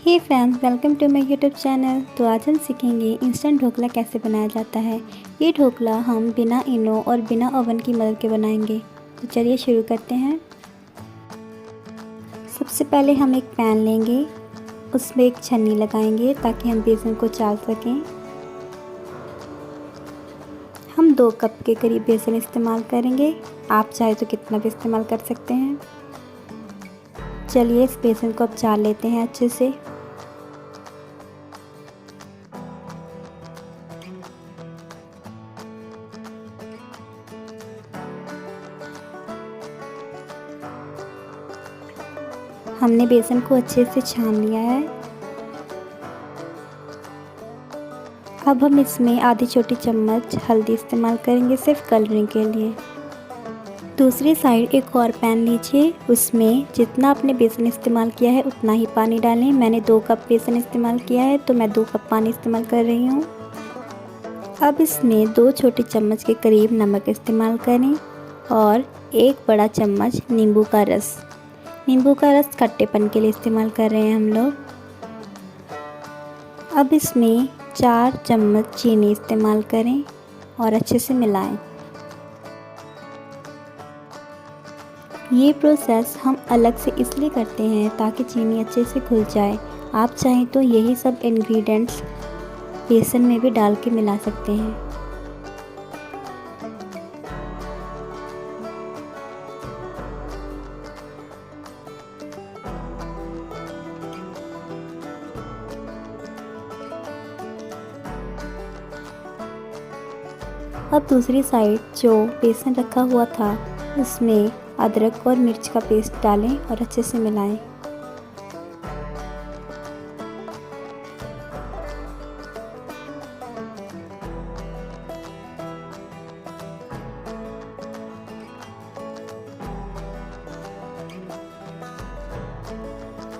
Hey friends, welcome to my YouTube channel. तो आज हम सीखेंगे इंस्टेंट ढोकला कैसे बनाया जाता है। ये ढोकला हम बिना इनो और बिना ओवन की मदद के बनाएंगे। तो चलिए शुरू करते हैं। सबसे पहले हम एक पैन लेंगे, उसमें एक छन्नी लगाएंगे ताकि हम बेसन को चाल सकें। हम 2 कप के करीब बेसन इस्तेमाल करेंगे, आप चाहे तो कितना भी इस्तेमाल कर सकते हैं। चलिए इस बेसन को अब चाल लेते हैं अच्छे से। हमने बेसन को अच्छे से छान लिया है। अब हम इसमें आधी छोटी चम्मच हल्दी इस्तेमाल करेंगे, सिर्फ कलरिंग के लिए। दूसरी साइड एक और पैन लीजिए, उसमें जितना आपने बेसन इस्तेमाल किया है उतना ही पानी डालें। मैंने 2 कप बेसन इस्तेमाल किया है तो मैं 2 कप पानी इस्तेमाल कर रही हूँ। अब इसमें 2 छोटी चम्मच के करीब नमक इस्तेमाल करें और 1 बड़ा चम्मच नींबू का रस। नींबू का रस खट्टेपन के लिए इस्तेमाल कर रहे हैं हम लोग। अब इसमें 4 चम्मच चीनी इस्तेमाल करें और अच्छे से मिलाएं। ये प्रोसेस हम अलग से इसलिए करते हैं ताकि चीनी अच्छे से घुल जाए। आप चाहें तो यही सब इंग्रेडिएंट्स बेसन में भी डाल के मिला सकते हैं। अब दूसरी साइड जो बेसन रखा हुआ था उसमें अदरक और मिर्च का पेस्ट डालें और अच्छे से मिलाएं।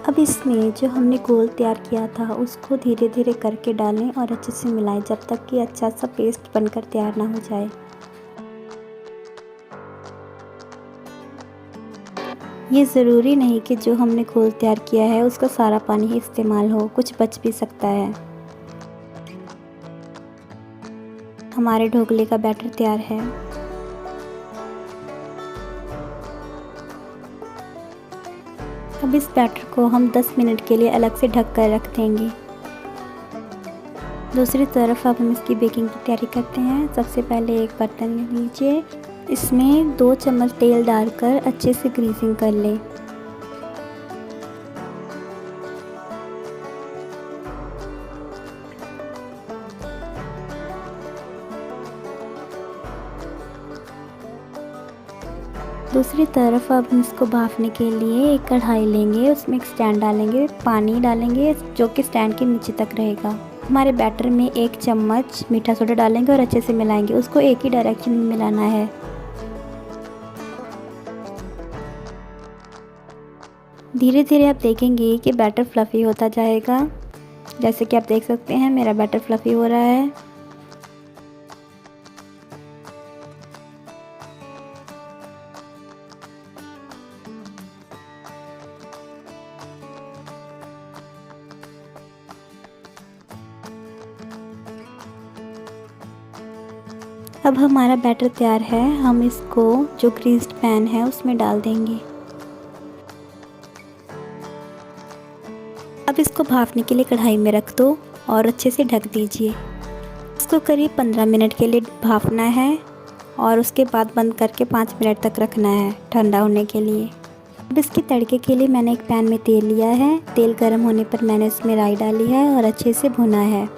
अब इसमें जो हमने घोल तैयार किया था उसको धीरे धीरे करके डालें और अच्छे से मिलाएं जब तक कि अच्छा सा पेस्ट बनकर तैयार ना हो जाए। ये ज़रूरी नहीं कि जो हमने घोल तैयार किया है उसका सारा पानी ही इस्तेमाल हो, कुछ बच भी सकता है। हमारे ढोकले का बैटर तैयार है। अब इस बैटर को हम 10 मिनट के लिए अलग से ढक कर रख देंगे। दूसरी तरफ अब हम इसकी बेकिंग की तैयारी करते हैं। सबसे पहले एक बर्तन ले लीजिए, इसमें 2 चम्मच तेल डालकर अच्छे से ग्रीसिंग कर लें। दूसरी तरफ अब हम इसको भापने के लिए एक कढ़ाई लेंगे, उसमें एक स्टैंड डालेंगे, पानी डालेंगे जो कि स्टैंड के नीचे तक रहेगा। हमारे बैटर में 1 चम्मच मीठा सोडा डालेंगे और अच्छे से मिलाएंगे। उसको एक ही डायरेक्शन में मिलाना है। धीरे धीरे आप देखेंगे कि बैटर फ्लफ़ी होता जाएगा। जैसे कि आप देख सकते हैं मेरा बैटर फ्लफ़ी हो रहा है। अब हमारा बैटर तैयार है। हम इसको जो ग्रीस्ड पैन है उसमें डाल देंगे। अब इसको भापने के लिए कढ़ाई में रख दो और अच्छे से ढक दीजिए। इसको करीब 15 मिनट के लिए भापना है और उसके बाद बंद करके 5 मिनट तक रखना है ठंडा होने के लिए। अब इसके तड़के के लिए मैंने एक पैन में तेल लिया है। तेल गर्म होने पर मैंने उसमें राई डाली है और अच्छे से भुना है।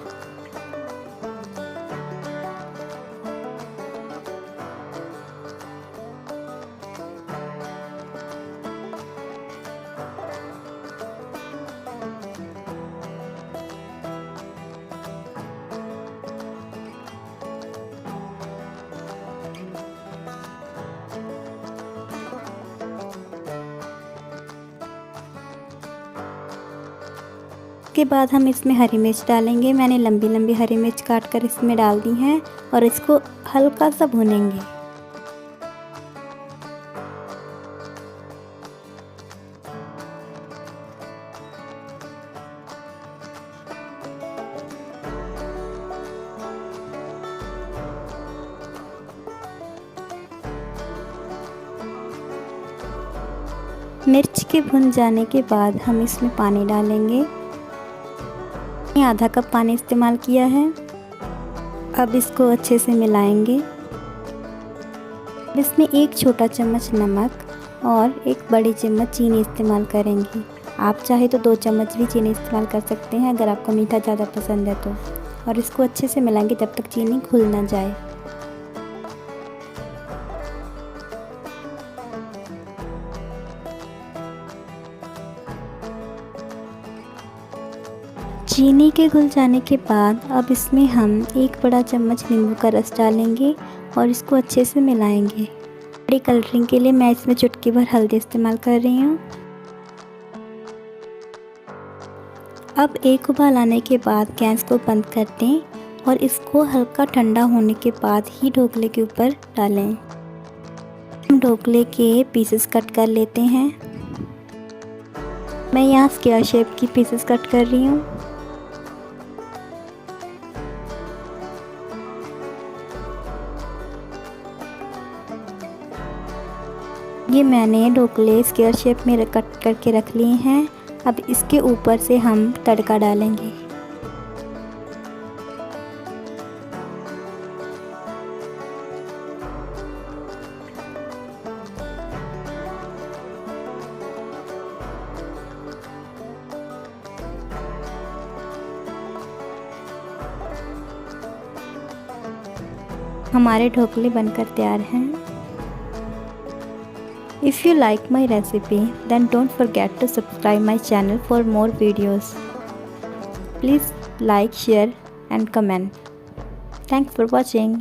उसके बाद हम इसमें हरी मिर्च डालेंगे। मैंने लंबी लंबी हरी मिर्च काट कर इसमें डाल दी हैं और इसको हल्का सा भूनेंगे। मिर्च के भुन जाने के बाद हम इसमें पानी डालेंगे। आधा कप पानी इस्तेमाल किया है। अब इसको अच्छे से मिलाएंगे। इसमें 1 छोटा चम्मच नमक और 1 बड़ी चम्मच चीनी इस्तेमाल करेंगे। आप चाहे तो 2 चम्मच भी चीनी इस्तेमाल कर सकते हैं अगर आपको मीठा ज़्यादा पसंद है तो। और इसको अच्छे से मिलाएंगे जब तक चीनी घुल ना जाए। चीनी के घुल जाने के बाद अब इसमें हम 1 बड़ा चम्मच नींबू का रस डालेंगे और इसको अच्छे से मिलाएंगे। बड़ी कलरिंग के लिए मैं इसमें चुटकी भर हल्दी इस्तेमाल कर रही हूँ। अब 1 उबाल आने के बाद गैस को बंद कर दें और इसको हल्का ठंडा होने के बाद ही ढोकले के ऊपर डालें। हम ढोकले के पीसेस कट कर लेते हैं। मैं यहाँ स्क्वायर शेप की पीसेस कट कर रही हूँ। ये मैंने ढोकले स्क्वायर शेप में कट करके रख लिए हैं। अब इसके ऊपर से हम तड़का डालेंगे। हमारे ढोकले बनकर तैयार हैं। If you like my recipe, then don't forget to subscribe my channel for more videos. Please like, share and comment. Thanks for watching.